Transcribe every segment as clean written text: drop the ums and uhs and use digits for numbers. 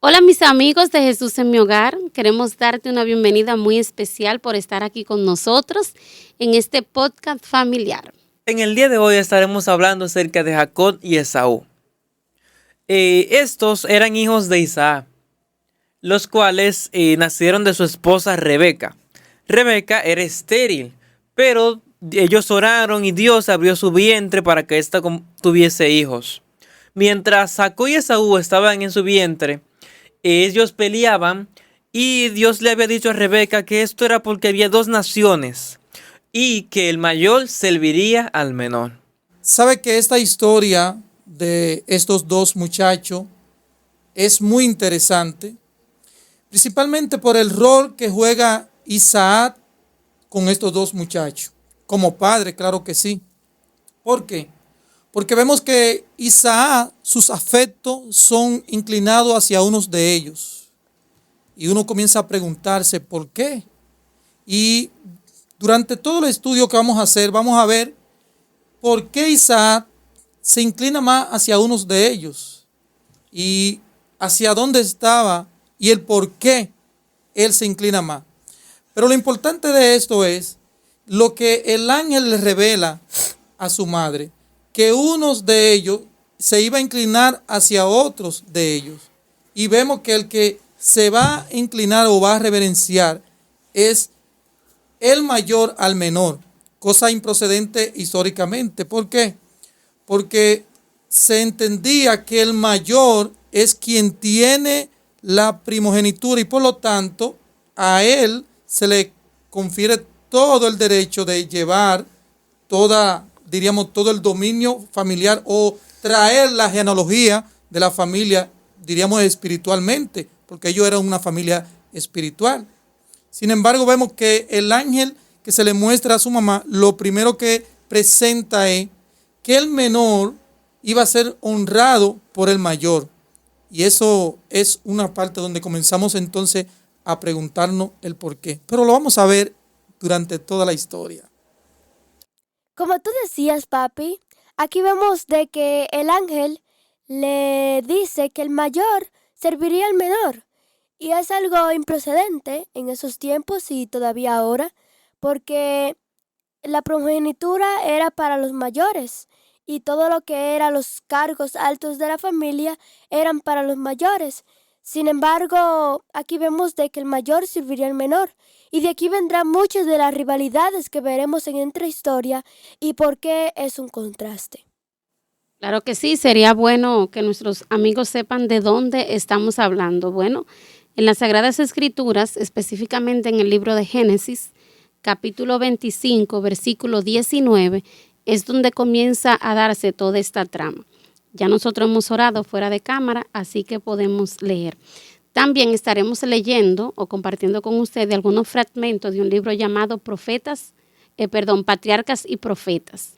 Hola mis amigos de Jesús en mi hogar, queremos darte una bienvenida muy especial por estar aquí con nosotros en este podcast familiar. En el día de hoy estaremos hablando acerca de Jacob y Esaú. Estos eran hijos de Isaac, los cuales nacieron de su esposa Rebeca. Rebeca era estéril, pero ellos oraron y Dios abrió su vientre para que ésta tuviese hijos. Mientras Jacob y Esaú estaban en su vientre, ellos peleaban y Dios le había dicho a Rebeca que esto era porque había dos naciones y que el mayor serviría al menor. Sabe que esta historia de estos dos muchachos es muy interesante, principalmente por el rol que juega Isaac con estos dos muchachos. Como padre, claro que sí. ¿Por qué? Porque vemos que Isaac, sus afectos son inclinados hacia unos de ellos. Y uno comienza a preguntarse por qué. Y durante todo el estudio que vamos a hacer, vamos a ver por qué Isaac se inclina más hacia unos de ellos y hacia dónde estaba y el por qué él se inclina más. Pero lo importante de esto es lo que el ángel le revela a su madre, que unos de ellos se iba a inclinar hacia otros de ellos. Y vemos que el que se va a inclinar o va a reverenciar es el mayor al menor, cosa improcedente históricamente. ¿Por qué? Porque se entendía que el mayor es quien tiene la primogenitura y por lo tanto a él se le confiere todo el derecho de llevar todo el dominio familiar o traer la genealogía de la familia, diríamos espiritualmente, porque ellos eran una familia espiritual. Sin embargo, vemos que el ángel que se le muestra a su mamá, lo primero que presenta es que el menor iba a ser honrado por el mayor. Y eso es una parte donde comenzamos entonces a preguntarnos el por qué. Pero lo vamos a ver durante toda la historia. Como tú decías, papi, aquí vemos de que el ángel le dice que el mayor serviría al menor. Y es algo improcedente en esos tiempos y todavía ahora, porque la primogenitura era para los mayores y todo lo que eran los cargos altos de la familia eran para los mayores. Sin embargo, aquí vemos de que el mayor serviría al menor y de aquí vendrán muchas de las rivalidades que veremos en nuestra historia y por qué es un contraste. Claro que sí, sería bueno que nuestros amigos sepan de dónde estamos hablando. Bueno, en las Sagradas Escrituras, específicamente en el libro de Génesis, capítulo 25, versículo 19, es donde comienza a darse toda esta trama. Ya nosotros hemos orado fuera de cámara, así que podemos leer. También estaremos leyendo o compartiendo con ustedes algunos fragmentos de un libro llamado Patriarcas y Profetas.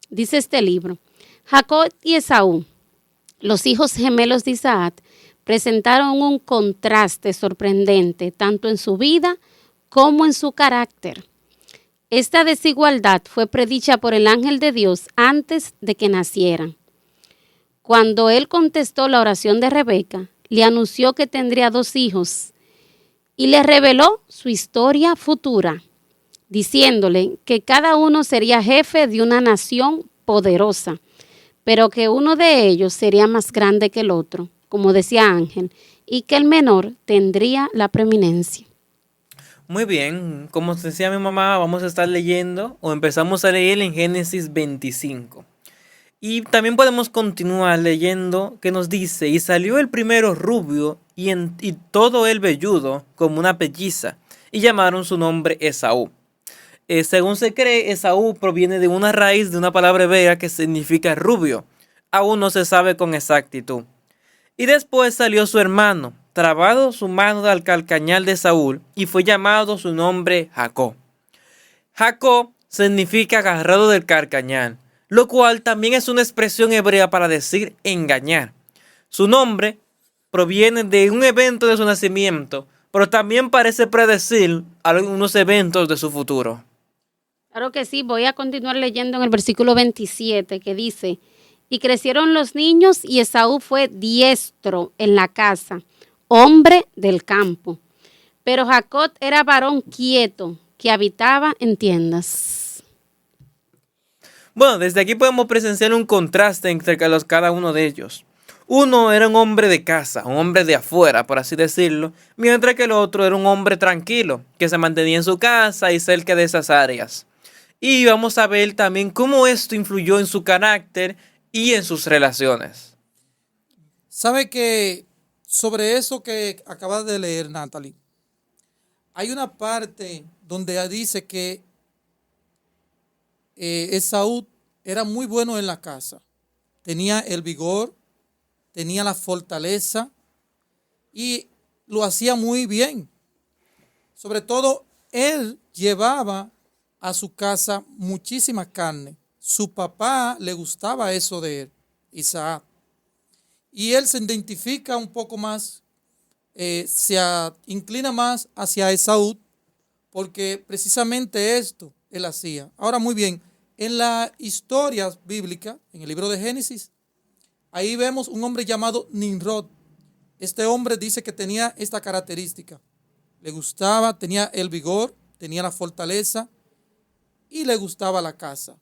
Dice este libro: Jacob y Esaú, los hijos gemelos de Isaac, presentaron un contraste sorprendente tanto en su vida como en su carácter. Esta desigualdad fue predicha por el ángel de Dios antes de que nacieran. Cuando él contestó la oración de Rebeca, le anunció que tendría 2 hijos y le reveló su historia futura, diciéndole que cada uno sería jefe de una nación poderosa, pero que uno de ellos sería más grande que el otro, como decía Ángel, y que el menor tendría la preeminencia. Muy bien, como decía mi mamá, vamos a estar leyendo o empezamos a leer en Génesis 25. Y también podemos continuar leyendo que nos dice: y salió el primero rubio y todo él velludo como una pelliza, y llamaron su nombre Esaú. Según se cree, Esaú proviene de una raíz de una palabra hebrea que significa rubio. Aún no se sabe con exactitud. Y después salió su hermano, trabado su mano al calcañal de Saúl, y fue llamado su nombre Jacob. Jacob significa agarrado del carcañal, lo cual también es una expresión hebrea para decir engañar. Su nombre proviene de un evento de su nacimiento, pero también parece predecir algunos eventos de su futuro. Claro que sí, voy a continuar leyendo en el versículo 27 que dice: y crecieron los niños y Esaú fue diestro en la casa, hombre del campo. Pero Jacob era varón quieto, que habitaba en tiendas. Bueno, desde aquí podemos presenciar un contraste entre cada uno de ellos. Uno era un hombre de casa, un hombre de afuera, por así decirlo, mientras que el otro era un hombre tranquilo, que se mantenía en su casa y cerca de esas áreas. Y vamos a ver también cómo esto influyó en su carácter y en sus relaciones. ¿Sabe que sobre eso que acabas de leer, Natalie? Hay una parte donde dice que Esaú era muy bueno en la casa. Tenía el vigor, tenía la fortaleza y lo hacía muy bien. Sobre todo, él llevaba a su casa muchísima carne. Su papá le gustaba eso de él, Isaac. Y él se identifica un poco más, inclina más hacia Esaú, porque precisamente esto él hacía. Ahora, muy bien, en la historia bíblica, en el libro de Génesis, ahí vemos un hombre llamado Nimrod. Este hombre dice que tenía esta característica. Le gustaba, tenía el vigor, tenía la fortaleza y le gustaba la casa.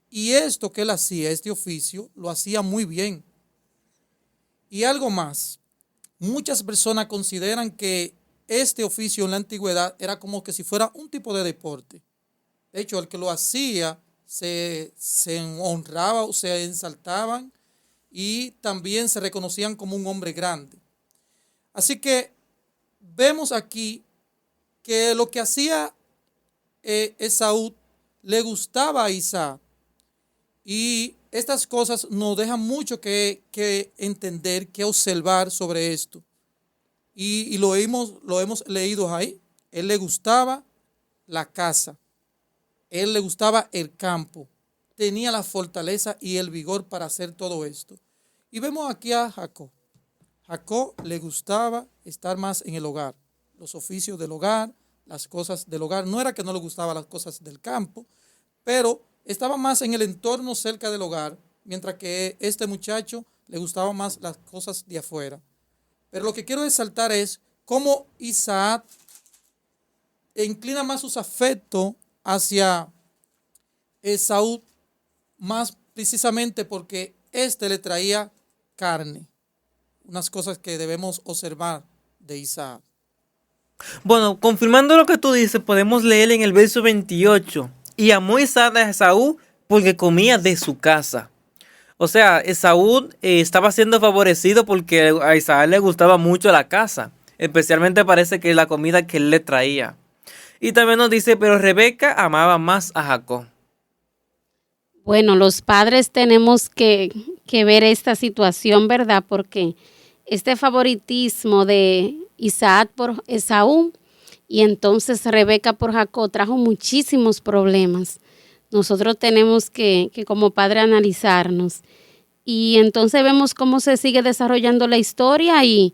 Y esto que él hacía, este oficio, lo hacía muy bien. Y algo más, muchas personas consideran que este oficio en la antigüedad era como que si fuera un tipo de deporte. De hecho, el que lo hacía se honraba o se ensaltaban y también se reconocían como un hombre grande. Así que vemos aquí que lo que hacía Esaú le gustaba a Isaac. Y estas cosas nos dejan mucho que entender, que observar sobre esto. Y lo hemos leído ahí. Él le gustaba la casa. Él le gustaba el campo. Tenía la fortaleza y el vigor para hacer todo esto. Y vemos aquí a Jacob. Jacob le gustaba estar más en el hogar. Los oficios del hogar, las cosas del hogar. No era que no le gustaban las cosas del campo, pero estaba más en el entorno cerca del hogar, mientras que este muchacho le gustaban más las cosas de afuera. Pero lo que quiero resaltar es cómo Isaac inclina más sus afectos hacia Esaú, más precisamente porque éste le traía carne. Unas cosas que debemos observar de Isaac. Bueno, confirmando lo que tú dices, podemos leer en el verso 28. Y amó Isaac a Esaú porque comía de su casa. O sea, Esaú estaba siendo favorecido porque a Isaac le gustaba mucho la casa. Especialmente parece que la comida que él le traía. Y también nos dice, pero Rebeca amaba más a Jacob. Bueno, los padres tenemos que ver esta situación, ¿verdad? Porque este favoritismo de Isaac por Esaú y entonces Rebeca por Jacob trajo muchísimos problemas. Nosotros tenemos que como padre analizarnos. Y entonces vemos cómo se sigue desarrollando la historia y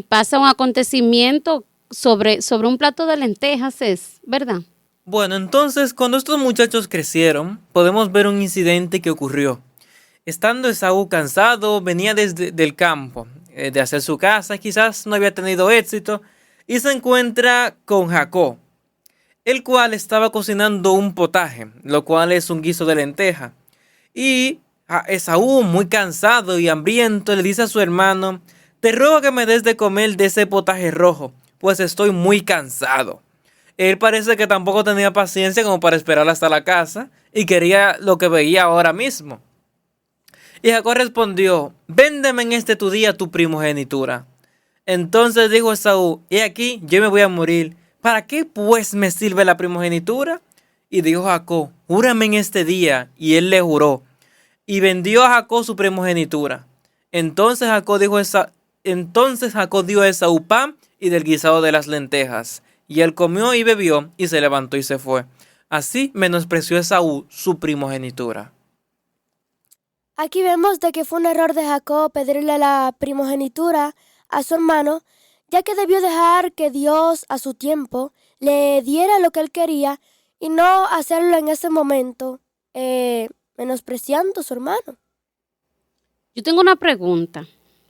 pasa un acontecimiento sobre un plato de lentejas, ¿verdad? Bueno, entonces cuando estos muchachos crecieron, podemos ver un incidente que ocurrió. Estando Esaú cansado, venía desde el campo, de hacer su casa, quizás no había tenido éxito, y se encuentra con Jacob, el cual estaba cocinando un potaje, lo cual es un guiso de lenteja. Y Esaú, muy cansado y hambriento, le dice a su hermano, te ruego que me des de comer de ese potaje rojo, pues estoy muy cansado. Él parece que tampoco tenía paciencia como para esperar hasta la casa y quería lo que veía ahora mismo. Y Jacob respondió, véndeme en este tu día tu primogenitura. Entonces dijo Esaú, he aquí, yo me voy a morir. ¿Para qué pues me sirve la primogenitura? Y dijo Jacob, júrame en este día. Y él le juró. Y vendió a Jacob su primogenitura. Entonces Jacob dio a Esaú pan y del guisado de las lentejas. Y él comió y bebió y se levantó y se fue. Así menospreció Esaú su primogenitura. Aquí vemos de que fue un error de Jacob pedirle la primogenitura a su hermano, ya que debió dejar que Dios a su tiempo le diera lo que él quería y no hacerlo en ese momento, menospreciando a su hermano. Yo tengo una pregunta.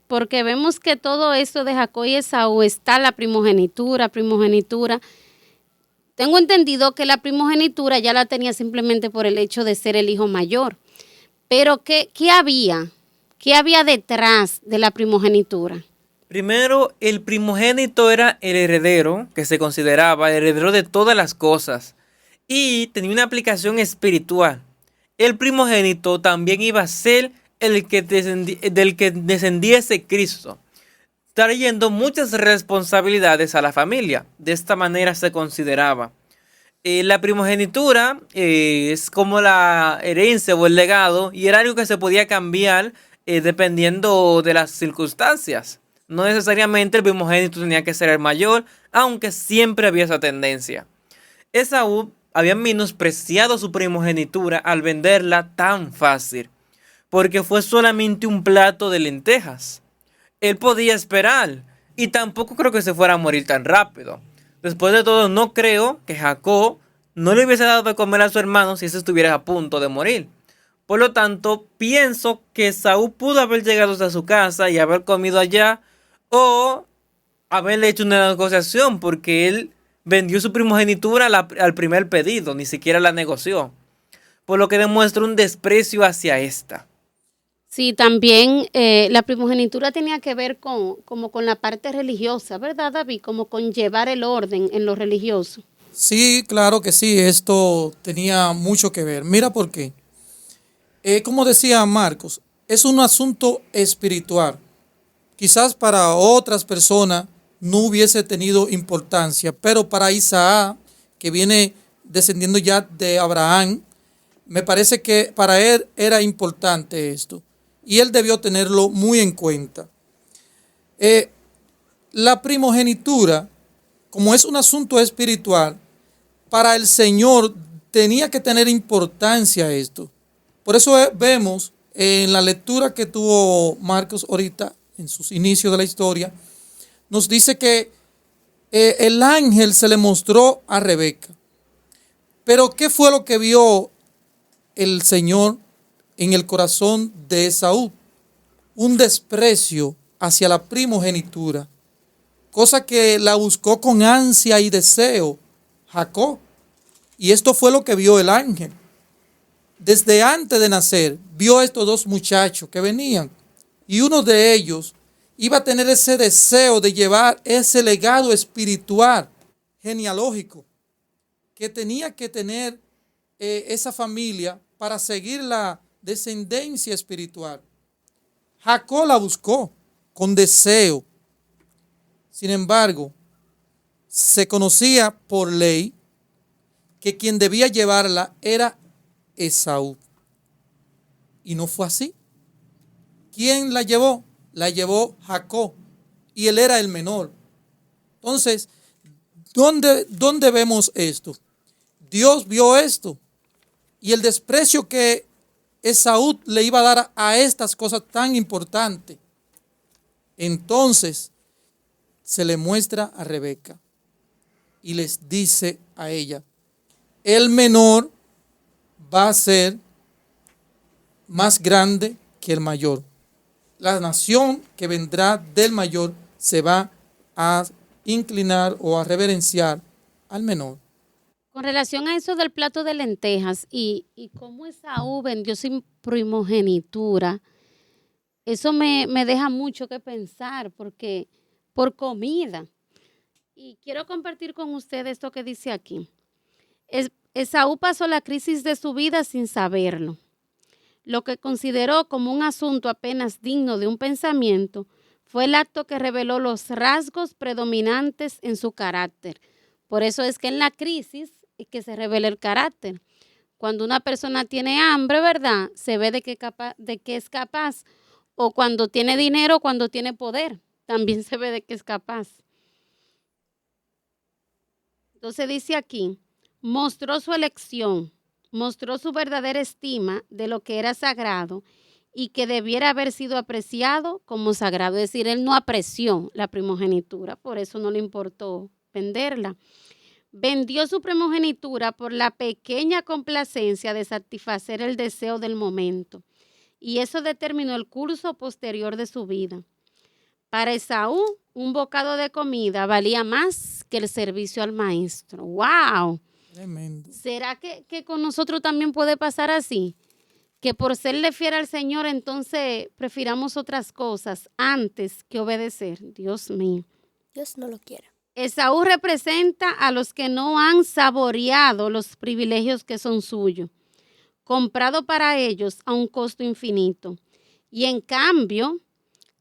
porque vemos que todo esto de Jacob y Esaú está la primogenitura. Tengo entendido que la primogenitura ya la tenía simplemente por el hecho de ser el hijo mayor. Pero ¿qué había? ¿Qué había detrás de la primogenitura? Primero, el primogénito era el heredero, que se consideraba el heredero de todas las cosas, y tenía una aplicación espiritual. El primogénito también iba a ser del que descendiese Cristo, trayendo muchas responsabilidades a la familia. De esta manera se consideraba. La primogenitura es como la herencia o el legado, y era algo que se podía cambiar dependiendo de las circunstancias. No necesariamente el primogénito tenía que ser el mayor, aunque siempre había esa tendencia. Esaú había menospreciado su primogenitura al venderla tan fácil, porque fue solamente un plato de lentejas. Él podía esperar, y tampoco creo que se fuera a morir tan rápido. Después de todo, no creo que Jacob no le hubiese dado de comer a su hermano si ese estuviera a punto de morir. Por lo tanto, pienso que Esaú pudo haber llegado hasta su casa y haber comido allá, o haberle hecho una negociación, porque él vendió su primogenitura al primer pedido, ni siquiera la negoció. Por lo que demuestra un desprecio hacia esta. Sí, también la primogenitura tenía que ver como con la parte religiosa, ¿verdad, David? Como con llevar el orden en lo religioso. Sí, claro que sí, esto tenía mucho que ver. Mira por qué. Como decía Marcos, es un asunto espiritual. Quizás para otras personas no hubiese tenido importancia, pero para Isaac, que viene descendiendo ya de Abraham, me parece que para él era importante esto. Y él debió tenerlo muy en cuenta. La primogenitura, como es un asunto espiritual, para el Señor tenía que tener importancia esto. Por eso vemos en la lectura que tuvo Marcos ahorita, en sus inicios de la historia, nos dice que el ángel se le mostró a Rebeca. Pero ¿qué fue lo que vio el Señor en el corazón de Esaú? Un desprecio hacia la primogenitura, cosa que la buscó con ansia y deseo Jacob. Y esto fue lo que vio el ángel. Desde antes de nacer, vio a estos dos muchachos que venían, y uno de ellos iba a tener ese deseo de llevar ese legado espiritual, genealógico, que tenía que tener esa familia para seguir la descendencia espiritual. Jacob la buscó con deseo. Sin embargo, se conocía por ley que quien debía llevarla era Esaú. Y no fue así. ¿Quién la llevó? La llevó Jacob, y él era el menor. Entonces, ¿dónde vemos esto? Dios vio esto, y el desprecio que Esaú le iba a dar a estas cosas tan importantes. Entonces, se le muestra a Rebeca y les dice a ella: el menor va a ser más grande que el mayor. La nación que vendrá del mayor se va a inclinar o a reverenciar al menor. Con relación a eso del plato de lentejas y cómo Esaú vendió su primogenitura, eso me deja mucho que pensar, porque por comida. Y quiero compartir con ustedes esto que dice aquí. Esaú pasó la crisis de su vida sin saberlo. Lo que consideró como un asunto apenas digno de un pensamiento fue el acto que reveló los rasgos predominantes en su carácter. Por eso es que en la crisis es que se revela el carácter. Cuando una persona tiene hambre, ¿verdad? Se ve de qué es capaz. O cuando tiene dinero, cuando tiene poder, también se ve de qué es capaz. Entonces dice aquí, mostró su elección, mostró su verdadera estima de lo que era sagrado y que debiera haber sido apreciado como sagrado. Es decir, él no apreció la primogenitura, por eso no le importó venderla. Vendió su primogenitura por la pequeña complacencia de satisfacer el deseo del momento, y eso determinó el curso posterior de su vida. Para Esaú, un bocado de comida valía más que el servicio al maestro. ¡Wow! Tremendo. ¿Será que con nosotros también puede pasar así? Que por serle fiel al Señor, entonces prefiramos otras cosas antes que obedecer. Dios mío. Dios no lo quiere. Esaú representa a los que no han saboreado los privilegios que son suyos, comprado para ellos a un costo infinito. Y en cambio,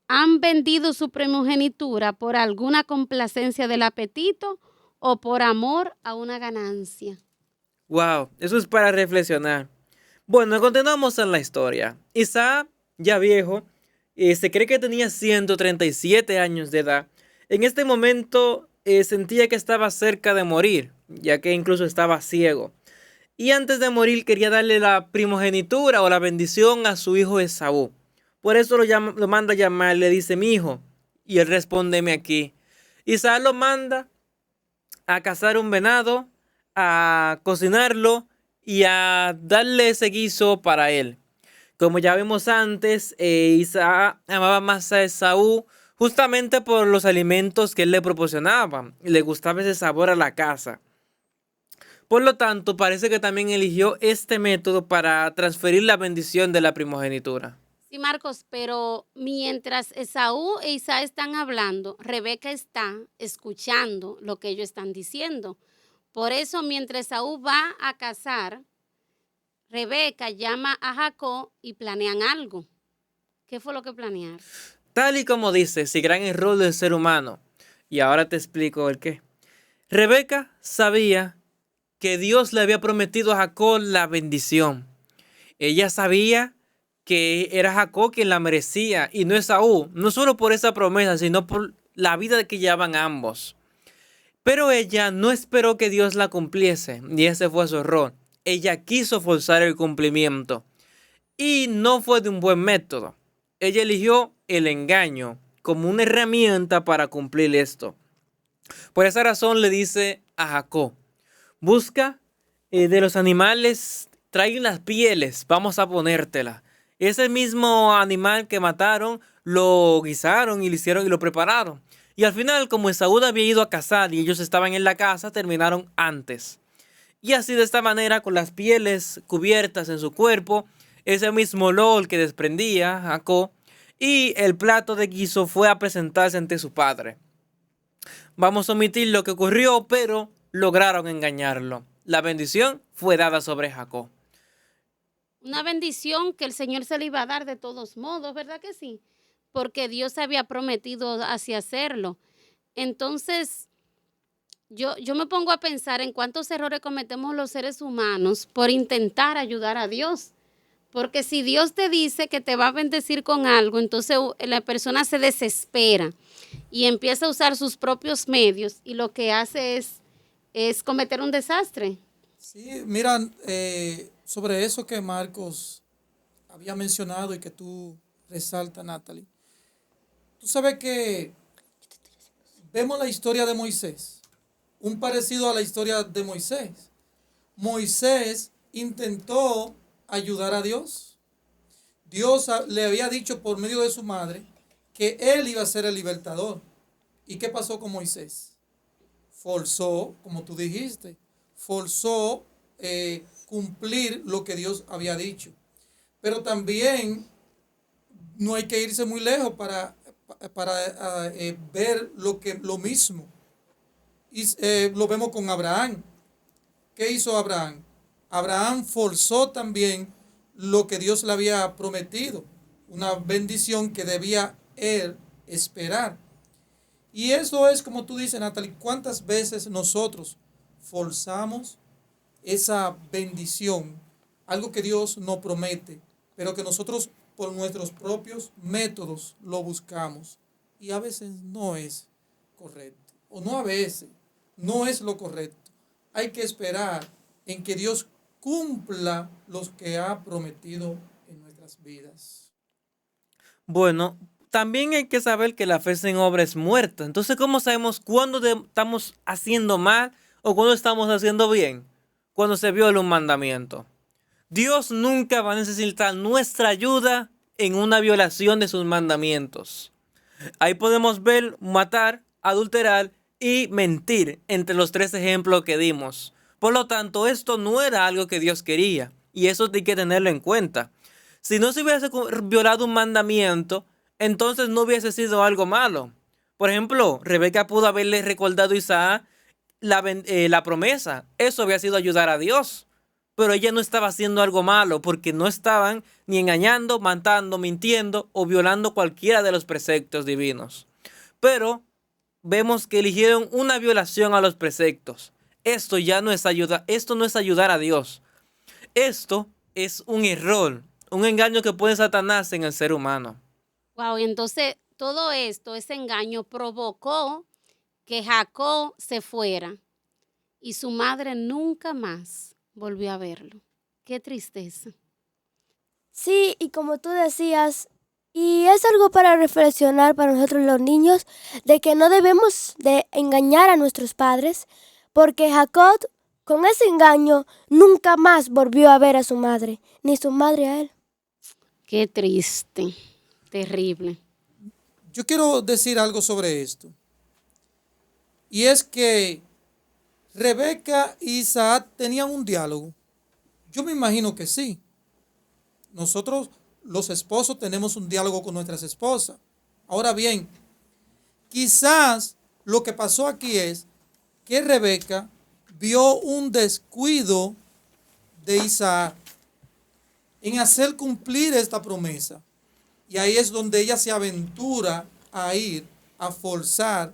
han vendido su primogenitura por alguna complacencia del apetito o por amor a una ganancia. Wow, eso es para reflexionar. Bueno, continuamos en la historia. Isaac, ya viejo, se cree que tenía 137 años de edad. En este momento sentía que estaba cerca de morir, ya que incluso estaba ciego. Y antes de morir quería darle la primogenitura o la bendición a su hijo Esaú. Por eso lo manda a llamar, le dice, mi hijo. Y él respóndeme aquí. Isaac lo manda a cazar un venado, a cocinarlo y a darle ese guiso para él. Como ya vimos antes, Isaac amaba más a Esaú justamente por los alimentos que él le proporcionaba. Le gustaba ese sabor a la caza. Por lo tanto, parece que también eligió este método para transferir la bendición de la primogenitura. Sí, Marcos, pero mientras Esaú e Isaac están hablando, Rebeca está escuchando lo que ellos están diciendo. Por eso, mientras Esaú va a cazar, Rebeca llama a Jacob y planean algo. ¿Qué fue lo que planearon? Tal y como dice, ese gran error del ser humano. Y ahora te explico el qué. Rebeca sabía que Dios le había prometido a Jacob la bendición. Ella sabía que era Jacob quien la merecía y no Esaú, no solo por esa promesa, sino por la vida que llevaban ambos. Pero ella no esperó que Dios la cumpliese, y ese fue su error. Ella quiso forzar el cumplimiento y no fue de un buen método. Ella eligió el engaño como una herramienta para cumplir esto. Por esa razón le dice a Jacob, busca de los animales, traigan las pieles, vamos a ponértelas. Ese mismo animal que mataron, lo guisaron y lo hicieron y lo prepararon. Y al final, como Esaú había ido a cazar y ellos estaban en la casa, terminaron antes. Y así de esta manera, con las pieles cubiertas en su cuerpo, ese mismo olor que desprendía Jacob, y el plato de guiso fue a presentarse ante su padre. Vamos a omitir lo que ocurrió, pero lograron engañarlo. La bendición fue dada sobre Jacob. Una bendición que el Señor se le iba a dar de todos modos, ¿verdad que sí? Porque Dios había prometido así hacerlo. Entonces, yo me pongo a pensar en cuántos errores cometemos los seres humanos por intentar ayudar a Dios. Porque si Dios te dice que te va a bendecir con algo, entonces la persona se desespera y empieza a usar sus propios medios y lo que hace es cometer un desastre. Sí, mira, sobre eso que Marcos había mencionado y que tú resaltas, Natalie. Tú sabes que vemos la historia de Moisés, un parecido a la historia de Moisés. Moisés intentó ayudar a Dios. Dios le había dicho por medio de su madre que él iba a ser el libertador. ¿Y qué pasó con Moisés? Forzó, como tú dijiste, forzó cumplir lo que Dios había dicho. Pero también no hay que irse muy lejos para ver lo mismo. Y lo vemos con Abraham. ¿Qué hizo Abraham? Abraham forzó también lo que Dios le había prometido, una bendición que debía él esperar. Y eso es como tú dices, Natalie, ¿cuántas veces nosotros forzamos esa bendición, algo que Dios nos promete, pero que nosotros por nuestros propios métodos lo buscamos? Y a veces no es correcto, o no a veces, no es lo correcto. Hay que esperar en que Dios cumpla los que ha prometido en nuestras vidas. Bueno, también hay que saber que la fe sin obra es muerta. Entonces, ¿cómo sabemos cuándo estamos haciendo mal o cuándo estamos haciendo bien? Cuando se viola un mandamiento. Dios nunca va a necesitar nuestra ayuda en una violación de sus mandamientos. Ahí podemos ver matar, adulterar y mentir entre los tres ejemplos que dimos. Por lo tanto, esto no era algo que Dios quería y eso hay que tenerlo en cuenta. Si no se hubiese violado un mandamiento, entonces no hubiese sido algo malo. Por ejemplo, Rebeca pudo haberle recordado a Isaac la promesa. Eso había sido ayudar a Dios. Pero ella no estaba haciendo algo malo porque no estaban ni engañando, matando, mintiendo o violando cualquiera de los preceptos divinos. Pero vemos que eligieron una violación a los preceptos. Esto ya no es esto no es ayudar a Dios. Esto es un error, un engaño que pone Satanás en el ser humano. Wow, y entonces todo esto, ese engaño provocó que Jacob se fuera y su madre nunca más volvió a verlo. Qué tristeza. Sí, y como tú decías, y es algo para reflexionar para nosotros los niños, de que no debemos de engañar a nuestros padres, porque Jacob, con ese engaño, nunca más volvió a ver a su madre, ni su madre a él. Qué triste, terrible. Yo quiero decir algo sobre esto. Y es que Rebeca y Isaac tenían un diálogo. Yo me imagino que sí. Nosotros, los esposos, tenemos un diálogo con nuestras esposas. Ahora bien, quizás lo que pasó aquí es que Rebeca vio un descuido de Isaac en hacer cumplir esta promesa. Y ahí es donde ella se aventura a ir a forzar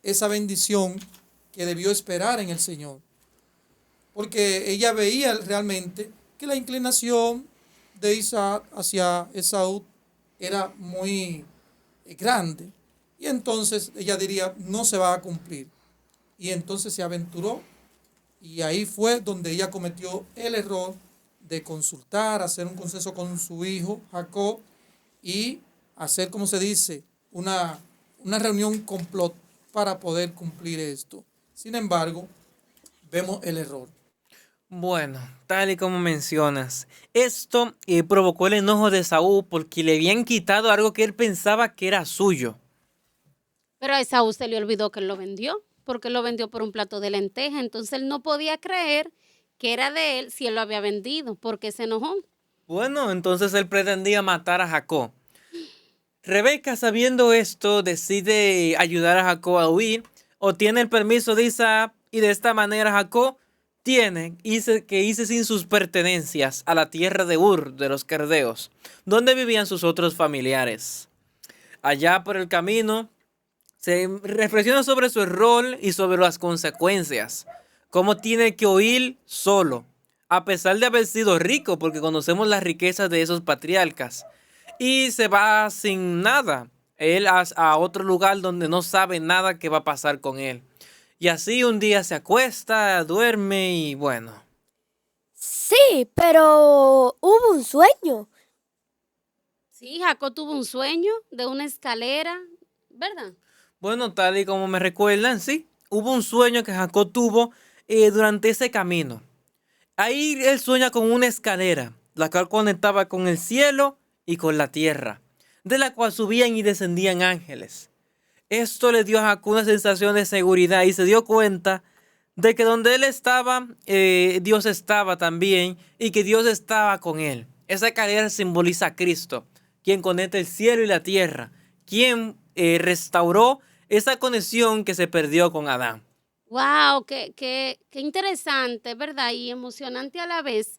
esa bendición que debió esperar en el Señor. Porque ella veía realmente que la inclinación de Isaac hacia Esaú era muy grande. Y entonces ella diría, no se va a cumplir. Y entonces se aventuró. Y ahí fue donde ella cometió el error de consultar, hacer un consenso con su hijo Jacob y hacer, como se dice, una reunión complot para poder cumplir esto. Sin embargo, vemos el error. Bueno, tal y como mencionas, esto provocó el enojo de Saúl porque le habían quitado algo que él pensaba que era suyo. Pero a Esaú se le olvidó que él lo vendió, porque él lo vendió por un plato de lenteja. Entonces él no podía creer que era de él si él lo había vendido, porque se enojó. Bueno, entonces él pretendía matar a Jacob. Rebeca, sabiendo esto, decide ayudar a Jacob a huir, obtiene el permiso de Isaac y de esta manera Jacob hice sin sus pertenencias a la tierra de Ur de los Caldeos, donde vivían sus otros familiares. Allá por el camino se reflexiona sobre su rol y sobre las consecuencias, cómo tiene que huir solo, a pesar de haber sido rico, porque conocemos las riquezas de esos patriarcas, y se va sin nada, él a otro lugar donde no sabe nada que va a pasar con él. Y así un día se acuesta, duerme y bueno. Sí, pero hubo un sueño. Sí, Jacob tuvo un sueño de una escalera, ¿verdad? Bueno, tal y como me recuerdan, sí, hubo un sueño que Jacob tuvo durante ese camino. Ahí él sueña con una escalera, la cual conectaba con el cielo y con la tierra, de la cual subían y descendían ángeles. Esto le dio a Jacob una sensación de seguridad y se dio cuenta de que donde él estaba, Dios estaba también y que Dios estaba con él. Esa escalera simboliza a Cristo, quien conecta el cielo y la tierra, quien restauró esa conexión que se perdió con Adán. Wow, qué interesante, ¿verdad? Y emocionante a la vez,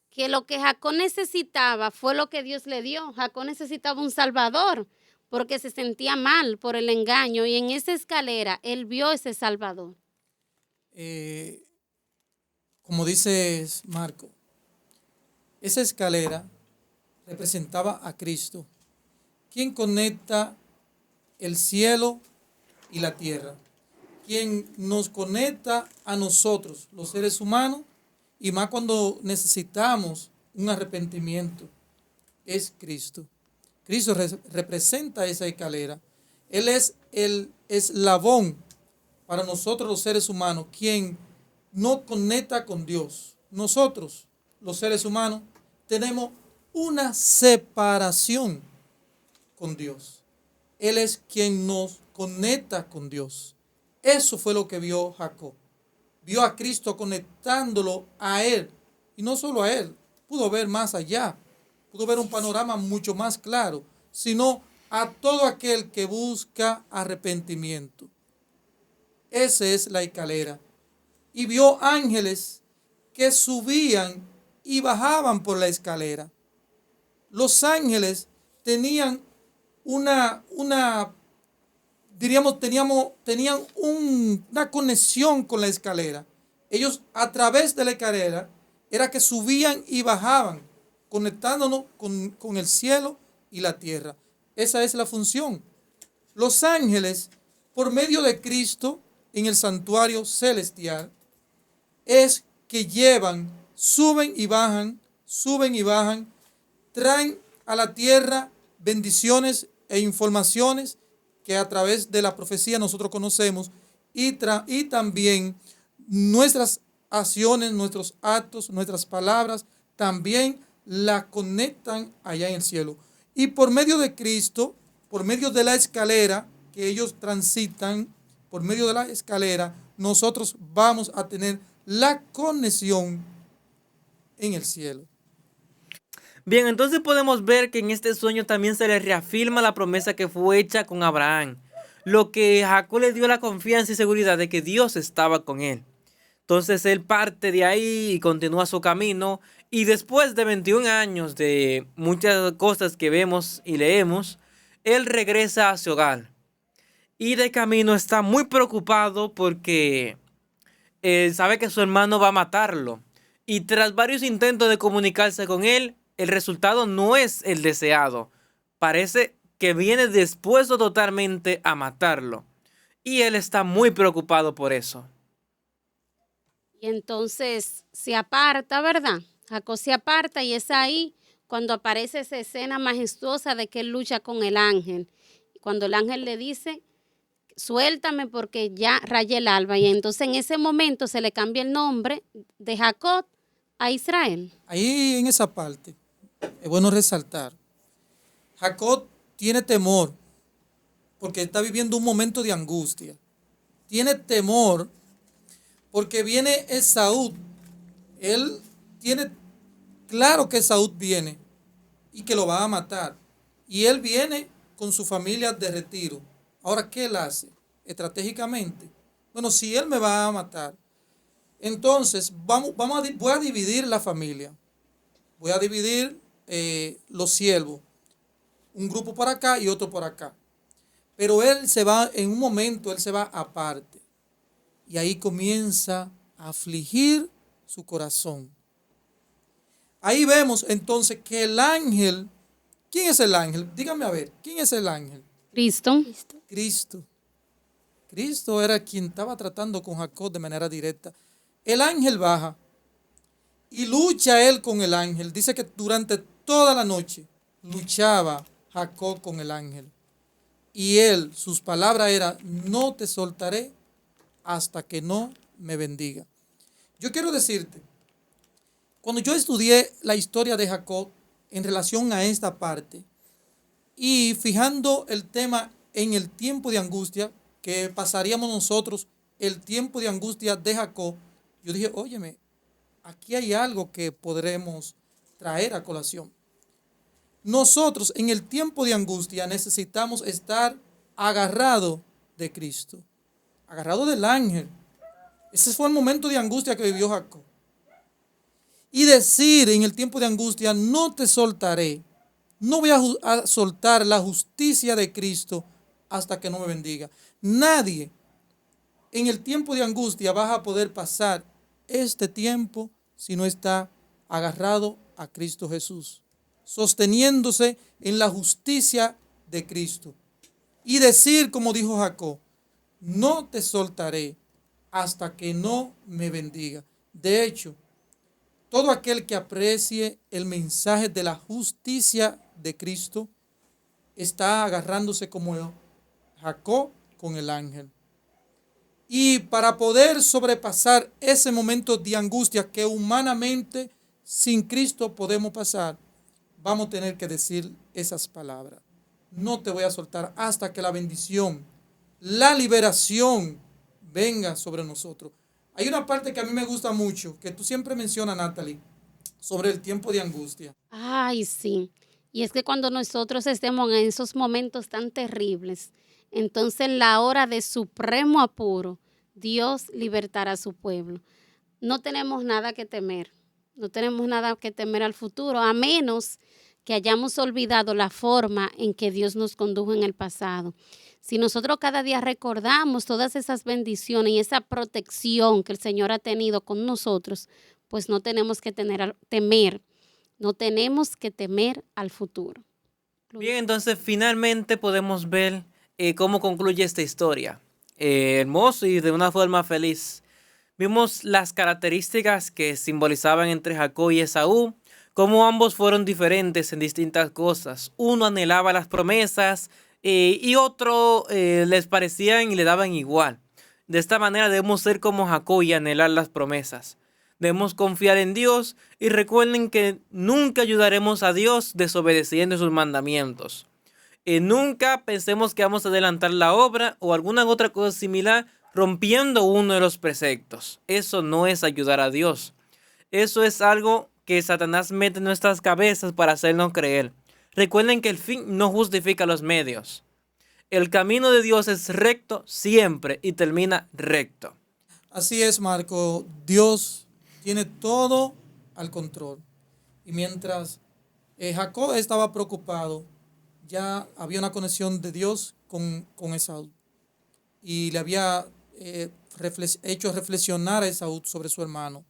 que lo que Jacob necesitaba fue lo que Dios le dio. Jacob necesitaba un salvador porque se sentía mal por el engaño y en esa escalera él vio ese salvador. Como dices, Marco, esa escalera representaba a Cristo, quien conecta el cielo y la tierra, quien nos conecta a nosotros, los seres humanos, y más cuando necesitamos un arrepentimiento, es Cristo. Cristo representa esa escalera. Él es el eslabón para nosotros los seres humanos, quien nos conecta con Dios. Nosotros, los seres humanos, tenemos una separación con Dios. Él es quien nos conecta con Dios. Eso fue lo que vio Jacob. Vio a Cristo conectándolo a Él. Y no solo a Él, pudo ver más allá. Pudo ver un panorama mucho más claro, sino a todo aquel que busca arrepentimiento. Esa es la escalera. Y vio ángeles que subían y bajaban por la escalera. Los ángeles tenían tenían una conexión con la escalera. Ellos a través de la escalera era que subían y bajaban, conectándonos con el cielo y la tierra. Esa es la función. Los ángeles, por medio de Cristo, en el santuario celestial, es que suben y bajan, traen a la tierra bendiciones e informaciones que a través de la profecía nosotros conocemos y también nuestras acciones, nuestros actos, nuestras palabras también la conectan allá en el cielo. Y por medio de Cristo, por medio de la escalera que ellos transitan, por medio de la escalera, nosotros vamos a tener la conexión en el cielo. Bien, entonces podemos ver que en este sueño también se le reafirma la promesa que fue hecha con Abraham, lo que Jacob le dio la confianza y seguridad de que Dios estaba con él. Entonces él parte de ahí y continúa su camino, y después de 21 años de muchas cosas que vemos y leemos, él regresa a su hogar. Y de camino está muy preocupado porque sabe que su hermano va a matarlo. Y tras varios intentos de comunicarse con él, el resultado no es el deseado. Parece que viene dispuesto totalmente a matarlo. Y él está muy preocupado por eso. Y entonces se aparta, ¿verdad? Jacob se aparta y es ahí cuando aparece esa escena majestuosa de que él lucha con el ángel. Cuando el ángel le dice, suéltame porque ya raya el alba. Y entonces en ese momento se le cambia el nombre de Jacob a Israel. Ahí en esa parte es bueno resaltar. Jacob tiene temor porque está viviendo un momento de angustia. Tiene temor porque viene Esaú. Él tiene claro que Esaú viene y que lo va a matar. Y él viene con su familia de retiro. Ahora, ¿qué él hace estratégicamente? Bueno, si él me va a matar, entonces voy a dividir la familia. Voy a dividir los siervos. Un grupo por acá y otro por acá. Pero él se va, en un momento, él se va aparte. Y ahí comienza a afligir su corazón. Ahí vemos entonces que el ángel, ¿quién es el ángel? Dígame a ver, ¿quién es el ángel? Cristo. Cristo. Cristo era quien estaba tratando con Jacob de manera directa. El ángel baja y lucha él con el ángel. Dice que durante toda la noche luchaba Jacob con el ángel. Y él, sus palabras eran, no te soltaré hasta que no me bendiga. Yo quiero decirte, cuando yo estudié la historia de Jacob en relación a esta parte y fijando el tema en el tiempo de angustia, que pasaríamos nosotros el tiempo de angustia de Jacob, yo dije, óyeme, aquí hay algo que podremos traer a colación. Nosotros en el tiempo de angustia necesitamos estar agarrados de Cristo, agarrados del ángel. Ese fue el momento de angustia que vivió Jacob. Y decir en el tiempo de angustia, no te soltaré, no voy a soltar la justicia de Cristo hasta que no me bendiga. Nadie en el tiempo de angustia va a poder pasar este tiempo si no está agarrado a Cristo Jesús, sosteniéndose en la justicia de Cristo. Y decir, como dijo Jacob, no te soltaré hasta que no me bendiga. De hecho, todo aquel que aprecie el mensaje de la justicia de Cristo está agarrándose como Jacob con el ángel. Y para poder sobrepasar ese momento de angustia que humanamente sin Cristo podemos pasar, vamos a tener que decir esas palabras. no te voy a soltar hasta que la bendición, la liberación venga sobre nosotros. Hay una parte que a mí me gusta mucho, que tú siempre mencionas, Natalie, sobre el tiempo de angustia. Ay, sí. Y es que cuando nosotros estemos en esos momentos tan terribles, entonces en la hora de supremo apuro, Dios libertará a su pueblo. No tenemos nada que temer, no tenemos nada que temer al futuro, a menos que hayamos olvidado la forma en que Dios nos condujo en el pasado. Si nosotros cada día recordamos todas esas bendiciones y esa protección que el Señor ha tenido con nosotros, pues no tenemos que temer. No tenemos que temer al futuro. Bien, entonces finalmente podemos ver cómo concluye esta historia. Hermoso y de una forma feliz. Vimos las características que simbolizaban entre Jacob y Esaú, cómo ambos fueron diferentes en distintas cosas. Uno anhelaba las promesas y otro les parecían y le daban igual. De esta manera debemos ser como Jacob y anhelar las promesas. Debemos confiar en Dios y recuerden que nunca ayudaremos a Dios desobedeciendo sus mandamientos. Nunca pensemos que vamos a adelantar la obra o alguna otra cosa similar rompiendo uno de los preceptos. Eso no es ayudar a Dios. Eso es algo que Satanás mete en nuestras cabezas para hacernos creer. Recuerden que el fin no justifica los medios. El camino de Dios es recto siempre y termina recto. Así es, Marco. Dios tiene todo al control. Y mientras Jacob estaba preocupado, ya había una conexión de Dios con Esaú. Y le había hecho reflexionar a Esaú sobre su hermano.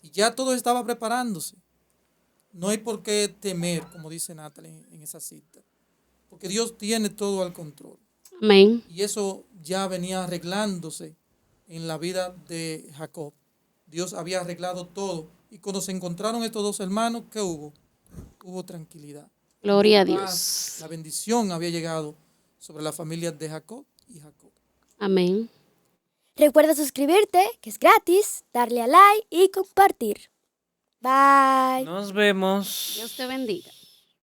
Y ya todo estaba preparándose. No hay por qué temer, como dice Natalie en esa cita. Porque Dios tiene todo al control. Amén. Y eso ya venía arreglándose en la vida de Jacob. Dios había arreglado todo. Y cuando se encontraron estos dos hermanos, ¿qué hubo? Hubo tranquilidad. Gloria a Paz. Dios. La bendición había llegado sobre la familia de Jacob y Jacob. Amén. Recuerda suscribirte, que es gratis, darle a like y compartir. Bye. Nos vemos. Dios te bendiga.